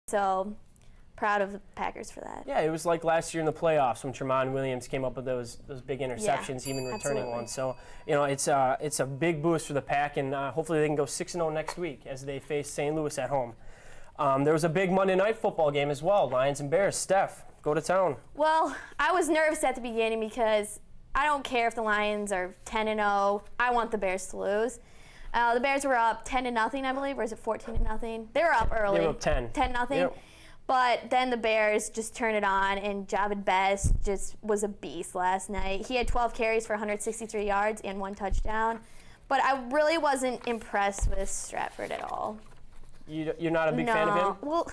So proud of the Packers for that. Yeah, it was like last year in the playoffs when Tremont Williams came up with those big interceptions, even returning absolutely. one. So, you know, it's a big boost for the Pack, and hopefully they can go 6-0 next week as they face St. Louis at home. There was a big Monday Night Football game as well, Lions and Bears. Steph, go to town. Well, I was nervous at the beginning because I don't care if the Lions are 10-0. I want the Bears to lose. The Bears were up 10-0, I believe, or is it 14-0? They were up early. They were up 10. 10-0. Yep. But then the Bears just turned it on, and Javid Best just was a beast last night. He had 12 carries for 163 yards and 1 touchdown. But I really wasn't impressed with Stratford at all. You're not a big fan of him? Well,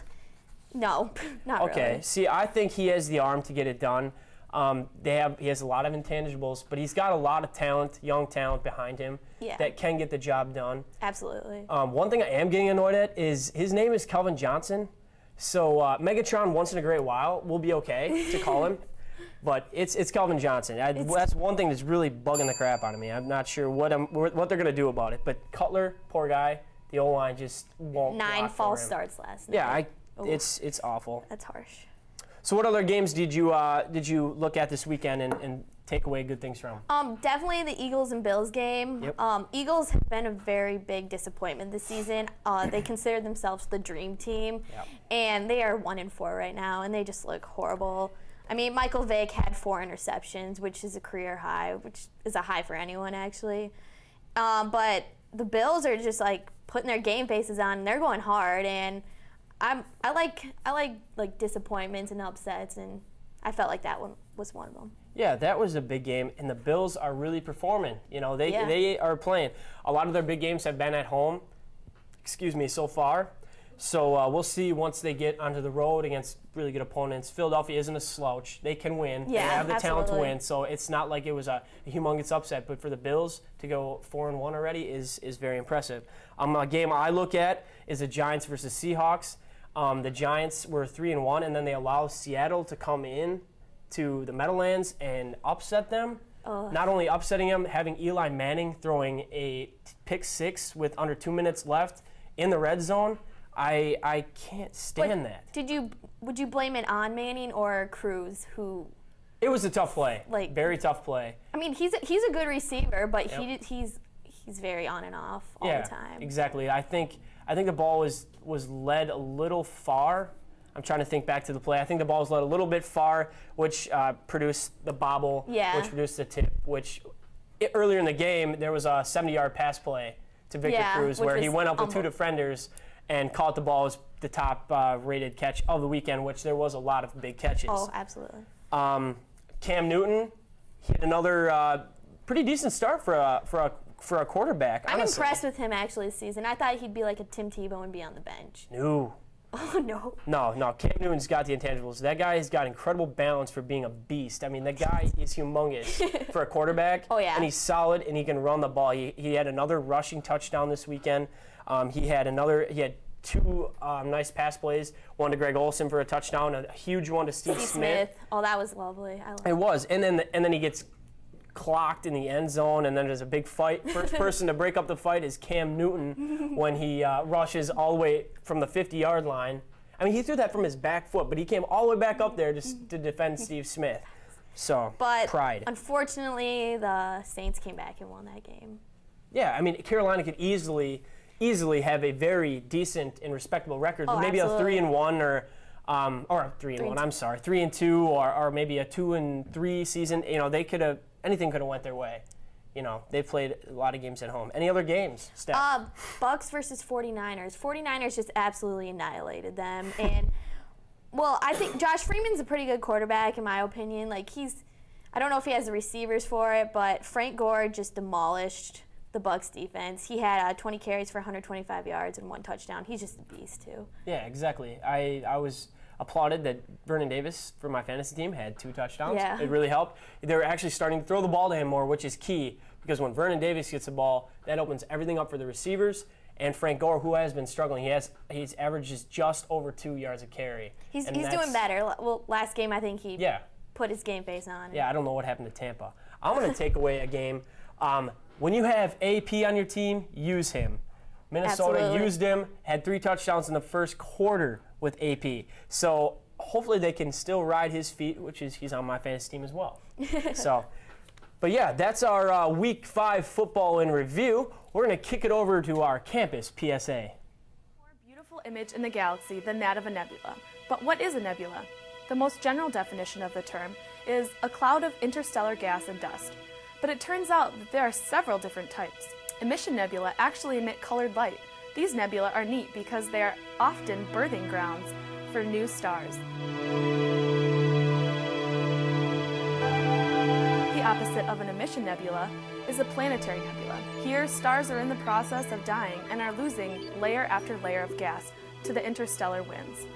no, not really. Okay. See, I think he has the arm to get it done. He has a lot of intangibles, but he's got a lot of talent, young talent behind him that can get the job done. Absolutely. One thing I am getting annoyed at is his name is Kelvin Johnson. So Megatron, once in a great while, will be okay to call him. But it's Kelvin Johnson. That's one thing that's really bugging the crap out of me. I'm not sure what they're going to do about it. But Cutler, poor guy, the O-line just won't 9 false starts last night. Yeah, it's awful. That's harsh. So what other games did you look at this weekend and take away good things from? Definitely the Eagles and Bills game. Yep. Eagles have been a very big disappointment this season. They consider themselves the dream team, and they are 1-4 right now, and they just look horrible. I mean, Michael Vick had 4 interceptions, which is a career high, which is a high for anyone actually. But the Bills are just like putting their game faces on, and they're going hard, and I like disappointments and upsets, and I felt like that one was one of them. Yeah, that was a big game, and the Bills are really performing. You know, they are playing. A lot of their big games have been at home, so far. So we'll see once they get onto the road against really good opponents. Philadelphia isn't a slouch. They can win. Yeah, they have the talent to absolutely. win. So it's not like it was a humongous upset. But for the Bills to go 4-1 already is very impressive. A game I look at is the Giants versus Seahawks. The Giants were 3-1, and then they allow Seattle to come in to the Meadowlands and upset them. Not only upsetting them, having Eli Manning throwing a pick 6 with under 2 minutes left in the red zone. I can't stand that. Would you blame it on Manning or Cruz, who? It was a tough play. Very tough play. I mean, he's a good receiver, but he's very on and off all the time. Exactly. I think the ball was led a little far. I'm trying to think back to the play. I think the ball was led a little bit far, which produced the bobble, which produced the tip, which earlier in the game there was a 70-yard pass play to Victor Cruz where he went up with 2 defenders and caught the ball as the top rated catch of the weekend, which there was a lot of big catches. Oh, absolutely. Cam Newton, he had another pretty decent start for a quarterback. I'm honestly. impressed with him actually this season. I thought he'd be like a Tim Tebow and be on the bench. No. Oh, no. No. Cam Newton's got the intangibles. That guy has got incredible balance for being a beast. I mean, that guy is humongous for a quarterback. Oh, yeah. And he's solid, and he can run the ball. He had another rushing touchdown this weekend. He had 2 nice pass plays. One to Greg Olson for a touchdown, a huge one to Steve Smith. Oh, that was lovely. It was. And then he gets clocked in the end zone, and then there's a big fight. First person to break up the fight is Cam Newton when he rushes all the way from the 50-yard line. I mean, he threw that from his back foot, but he came all the way back up there just to defend Steve Smith. So, pride. Unfortunately, the Saints came back and won that game. Yeah, I mean, Carolina could easily have a very decent and respectable record. Maybe absolutely. A 3-1 or 3-1. I'm sorry, 3-2 or maybe a 2-3 season. You know, anything could have went their way. You know, they played a lot of games at home. Any other games, Steph? Bucks versus 49ers. 49ers just absolutely annihilated them. And, well, I think Josh Freeman's a pretty good quarterback, in my opinion. Like, I don't know if he has the receivers for it, but Frank Gore just demolished the Bucks defense. He had 20 carries for 125 yards and 1 touchdown. He's just a beast, too. Yeah, exactly. I was applauded that Vernon Davis for my fantasy team had 2 touchdowns. Yeah. It really helped. They're actually starting to throw the ball to him more, which is key, because when Vernon Davis gets the ball, that opens everything up for the receivers. And Frank Gore, who has been struggling, he's averages just over 2 yards a carry. He's doing better. Well, last game I think he put his game face on. Yeah, I don't know what happened to Tampa. I'm going to take away a game. When you have AP on your team, use him. Minnesota Absolutely. used him, had 3 touchdowns in the first quarter with AP. So hopefully they can still ride his feet, which is he's on my fantasy team as well. But yeah, that's our Week 5 football in review. We're going to kick it over to our campus PSA. More beautiful image in the galaxy than that of a nebula. But what is a nebula? The most general definition of the term is a cloud of interstellar gas and dust. But it turns out that there are several different types. Emission nebula actually emit colored light. These nebula are neat because they are often birthing grounds for new stars. The opposite of an emission nebula is a planetary nebula. Here, stars are in the process of dying and are losing layer after layer of gas to the interstellar winds.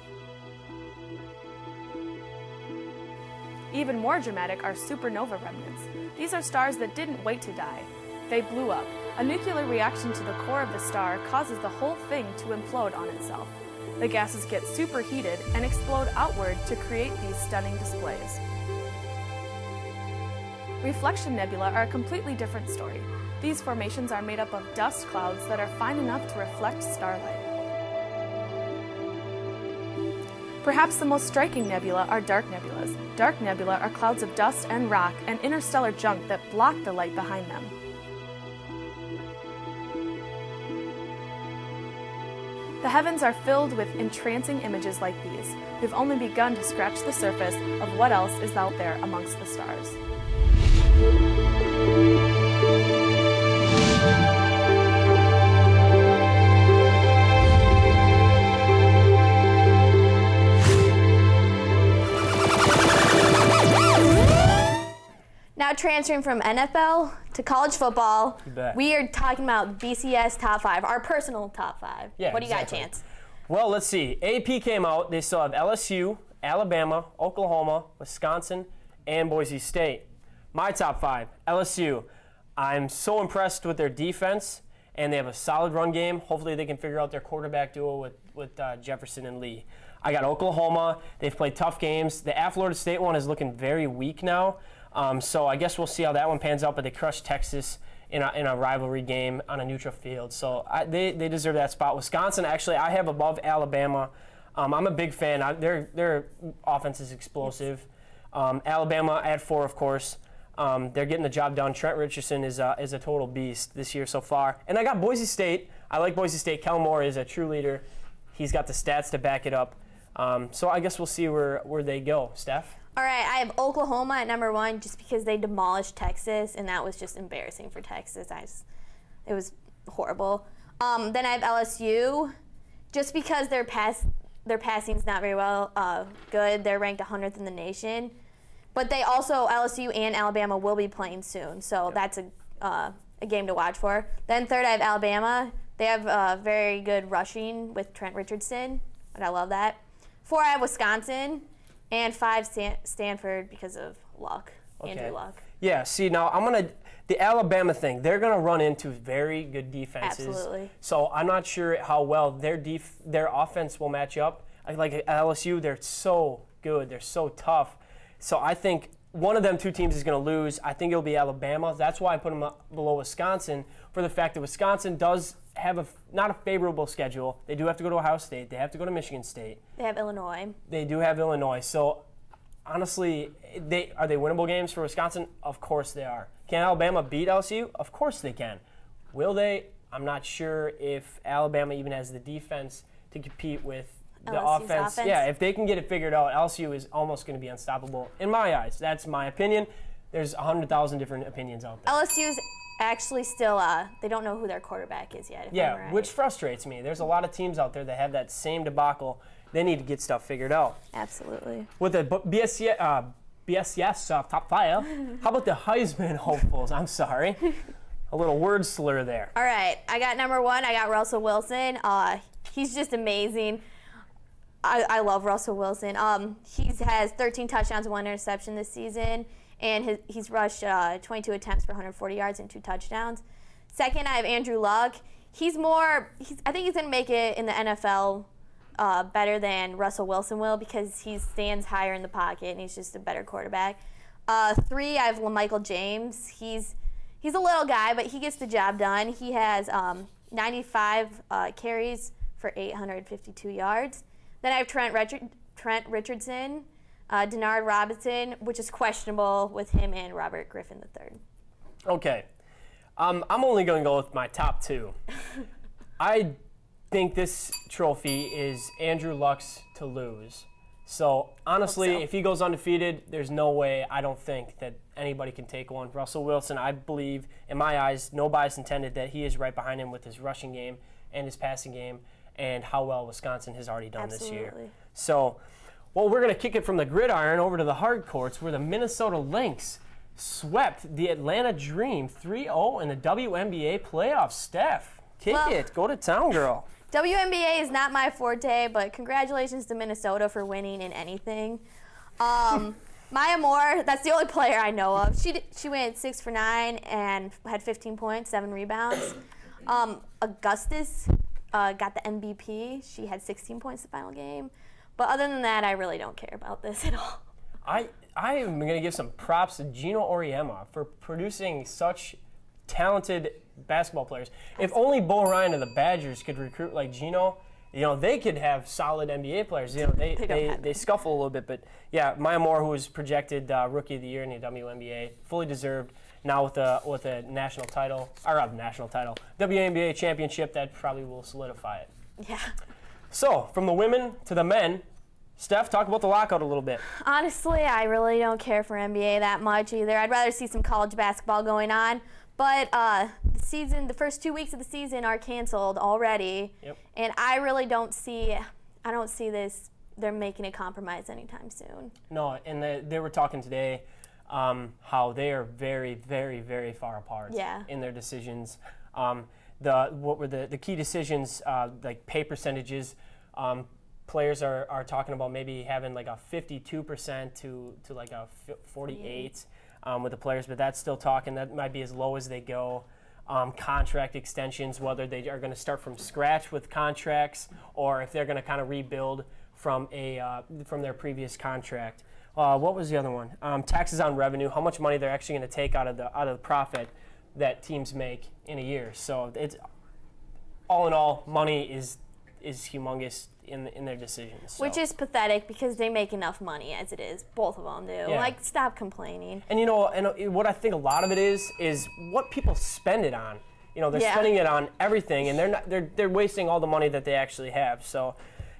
Even more dramatic are supernova remnants. These are stars that didn't wait to die. They blew up. A nuclear reaction to the core of the star causes the whole thing to implode on itself. The gases get superheated and explode outward to create these stunning displays. Reflection nebula are a completely different story. These formations are made up of dust clouds that are fine enough to reflect starlight. Perhaps the most striking nebula are dark nebulas. Dark nebula are clouds of dust and rock and interstellar junk that block the light behind them. The heavens are filled with entrancing images like these. We've only begun to scratch the surface of what else is out there amongst the stars. Now transferring from NFL to college football, You bet. we are talking about BCS top 5, our personal top 5. Yeah, what do you exactly. got, Chance? Well, let's see. AP came out. They still have LSU, Alabama, Oklahoma, Wisconsin, and Boise State. My top 5, LSU. I'm so impressed with their defense, and they have a solid run game. Hopefully they can figure out their quarterback duo with Jefferson and Lee. I got Oklahoma. They've played tough games. The at Florida State one is looking very weak now. So I guess we'll see how that one pans out, but they crushed Texas in a rivalry game on a neutral field. So they deserve that spot. Wisconsin, actually, I have above Alabama. I'm a big fan. Their offense is explosive. Alabama at 4, of course. They're getting the job done. Trent Richardson is a total beast this year so far. And I got Boise State. I like Boise State. Kellen Moore is a true leader. He's got the stats to back it up. So I guess we'll see where they go. Steph? All right, I have Oklahoma at number 1 just because they demolished Texas, and that was just embarrassing for Texas. It was horrible. Then I have LSU just because their passing's not very well good. They're ranked 100th in the nation. But they also, LSU and Alabama will be playing soon, so that's a game to watch for. Then third, I have Alabama. They have very good rushing with Trent Richardson, and I love that. 4, I have Wisconsin. And 5, Stanford because of Luck, Andrew Luck. Yeah, see, now the Alabama thing, they're going to run into very good defenses. Absolutely. So I'm not sure how well their offense will match up. Like at LSU, they're so good. They're so tough. So I think one of them 2 teams is going to lose. I think it'll be Alabama. That's why I put them up below Wisconsin, for the fact that Wisconsin does have not a favorable schedule. They do have to go to Ohio State. They have to go to Michigan State. They have Illinois. They do have Illinois. So honestly, are they winnable games for Wisconsin? Of course they are. Can Alabama beat LSU? Of course they can. Will they? I'm not sure if Alabama even has the defense to compete with the LSU's offense. Yeah, if they can get it figured out, LSU is almost going to be unstoppable in my eyes. That's my opinion. There's 100,000 different opinions out there. LSU's actually still, they don't know who their quarterback is yet. Yeah, right. which frustrates me. There's a lot of teams out there that have that same debacle. They need to get stuff figured out. Absolutely. With the BSCS top 5, how about the Heisman hopefuls? I'm sorry. A little word slur there. All right, I got number 1. I got Russell Wilson. He's just amazing. I love Russell Wilson. He has 13 touchdowns and 1 interception this season, and he's rushed 22 attempts for 140 yards and 2 touchdowns. Second, I have Andrew Luck. I think he's going to make it in the NFL better than Russell Wilson will because he stands higher in the pocket and he's just a better quarterback. 3, I have LaMichael James. He's a little guy, but he gets the job done. He has 95 carries for 852 yards. Then I have Trent Richardson, Denard Robinson, which is questionable with him and Robert Griffin III. Okay. I'm only going to go with my top two. I think this trophy is Andrew Luck's to lose. So, honestly, if he goes undefeated, there's no way, I don't think, that anybody can take one. Russell Wilson, I believe, in my eyes, no bias intended, that he is right behind him with his rushing game and his passing game and how well Wisconsin has already done this year. So, well, we're going to kick it from the gridiron over to the hard courts where the Minnesota Lynx swept the Atlanta Dream 3-0 in the WNBA playoffs. Steph, kick it. Go to town, girl. WNBA is not my forte, but congratulations to Minnesota for winning in anything. Maya Moore, that's the only player I know of. She went 6 for 9 and had 15 points, 7 rebounds. Augustus got the MVP. She had 16 points the final game. But other than that, I really don't care about this at all. I am going to give some props to Gino Auriemma for producing such talented basketball players. If only Bo Ryan and the Badgers could recruit like Gino, they could have solid NBA players. They scuffle a little bit, but yeah, Maya Moore, who was projected Rookie of the Year in the WNBA, fully deserved. Now with a national title, WNBA championship, that probably will solidify it. Yeah. So from the women to the men, Steph, talk about the lockout a little bit. Honestly, I really don't care for NBA that much either. I'd rather see some college basketball going on. But the first 2 weeks of the season are canceled already, and I really don't see they're making a compromise anytime soon. No, and they were talking today how they are very, very, very far apart in their decisions. What were the key decisions, like pay percentages? Players are talking about maybe having like a 52% to like a 48%. With the players, but that's still talking. That might be as low as they go. Contract extensions, whether they are going to start from scratch with contracts or if they're going to kind of rebuild from their previous contract. What was the other one? Taxes on revenue, how much money they're actually going to take out of the profit that teams make in a year. So it's all in all, money is humongous in their decisions. So. Which is pathetic because they make enough money as it is. Both of them do. Yeah. Like, stop complaining. And and what I think a lot of it is what people spend it on. They're spending it on everything, and they're wasting all the money that they actually have. So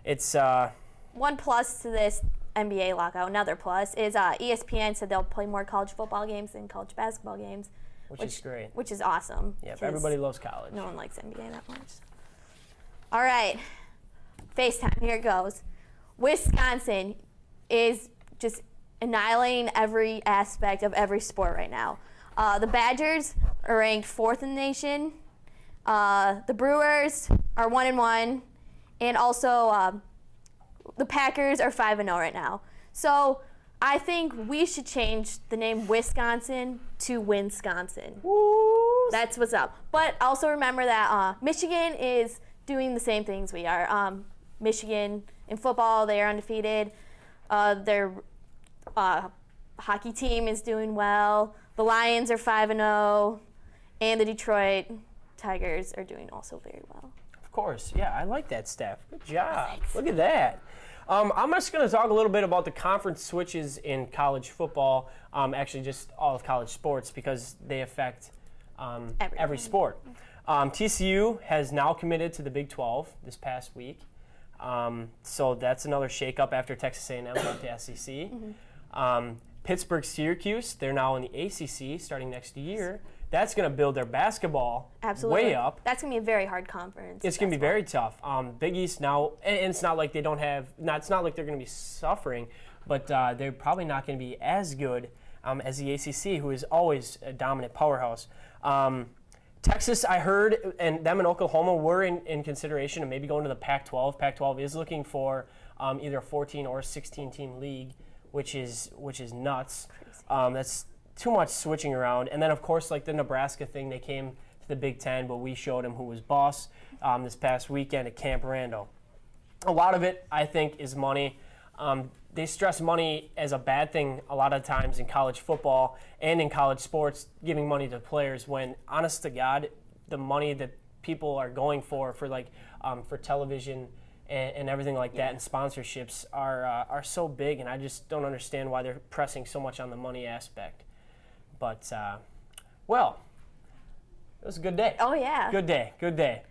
it's one plus to this NBA lockout. Another plus is ESPN said they'll play more college football games than college basketball games, which is great. Which is awesome. Yeah, everybody loves college. No one likes NBA that much. All right. FaceTime, here it goes. Wisconsin is just annihilating every aspect of every sport right now. The Badgers are ranked 4th in the nation. The Brewers are 1-1. And also the Packers are 5-0 right now. So I think we should change the name Wisconsin to Winsconsin. Woo! That's what's up. But also remember that Michigan is doing the same things we are. Michigan in football, they are undefeated. Their hockey team is doing well. The Lions are 5-0, and the Detroit Tigers are doing also very well. Of course, yeah, I like that, Steph. Good job. Look at that. I'm just going to talk a little bit about the conference switches in college football, actually just all of college sports, because they affect every sport. TCU has now committed to the Big 12 this past week. So that's another shakeup after Texas A&M left the SEC. Pittsburgh, Syracuse, they're now in the ACC starting next year. That's going to build their basketball way up. That's going to be a very hard conference. It's going to be very tough. Big East now, and it's not like they don't have. It's not like they're going to be suffering, but they're probably not going to be as good as the ACC, who is always a dominant powerhouse. Texas, I heard, and them and Oklahoma were in consideration of maybe going to the Pac-12. Pac-12 is looking for either a 14 or a 16-team league, which is nuts. That's too much switching around. And then, of course, like the Nebraska thing, they came to the Big Ten, but we showed them who was boss this past weekend at Camp Randall. A lot of it, I think, is money. They stress money as a bad thing a lot of times in college football and in college sports, giving money to players when, honest to God, the money that people are going for like for television and everything like that, and sponsorships are so big, and I just don't understand why they're pressing so much on the money aspect. But well, it was a good day. Oh yeah. Good day.